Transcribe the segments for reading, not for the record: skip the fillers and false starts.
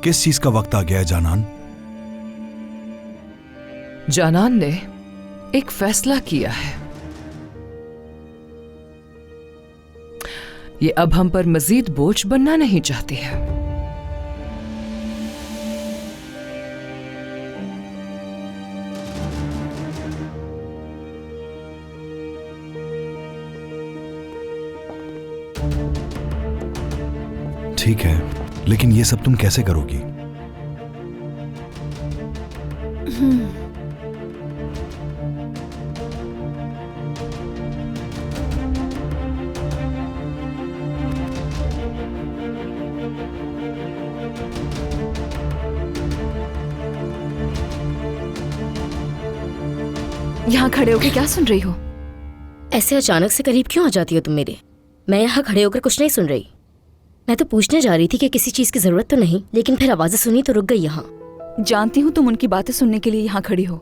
किस चीज का वक्त आ गया है जानान? जानान ने एक फैसला किया है। ये अब हम पर मजीद बोझ बनना नहीं चाहती है। ठीक है, लेकिन ये सब तुम कैसे करोगी? यहाँ खड़े होकर क्या सुन रही हो? ऐसे अचानक से करीब क्यों आ जाती हो तुम मेरे? मैं यहाँ खड़े होकर कुछ नहीं सुन रही। मैं तो पूछने जा रही थी कि किसी चीज की जरूरत तो नहीं, लेकिन फिर आवाजें सुनी तो रुक गई यहाँ। जानती हूँ तुम उनकी बातें सुनने के लिए यहाँ खड़ी हो।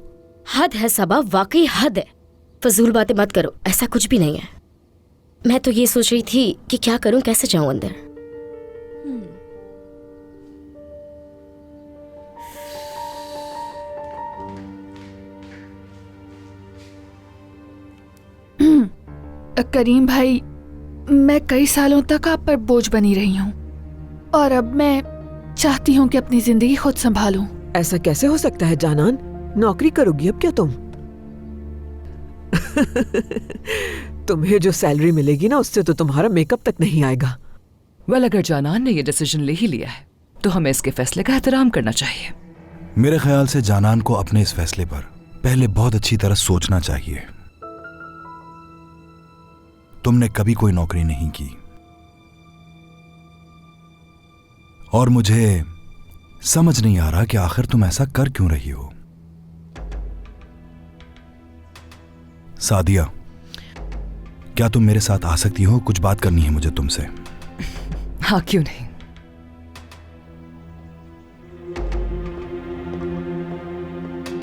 हद है सबा, वाकई हद है। फजूल बातें मत करो, ऐसा कुछ भी नहीं है। मैं तो ये सोच रही थी कि क्या करूं, कैसे जाऊं अंदर। करीम भाई, मैं कई सालों तक आप पर बोझ बनी रही हूँ और अब मैं चाहती हूँ कि अपनी जिंदगी खुद संभालूं। ऐसा कैसे हो सकता है जानान? नौकरी करोगी अब क्या तुम? तुम्हें जो सैलरी मिलेगी ना, उससे तो तुम्हारा मेकअप तक नहीं आएगा। वेल, अगर जानान ने ये डिसीजन ले ही लिया है तो हमें इसके फैसले का एहतराम करना चाहिए। मेरे ख्याल से जानान को अपने इस फैसले पर पहले बहुत अच्छी तरह सोचना चाहिए। तुमने कभी कोई नौकरी नहीं की और मुझे समझ नहीं आ रहा कि आखिर तुम ऐसा कर क्यों रही हो। सादिया, क्या तुम मेरे साथ आ सकती हो? कुछ बात करनी है मुझे तुमसे। हाँ, क्यों नहीं।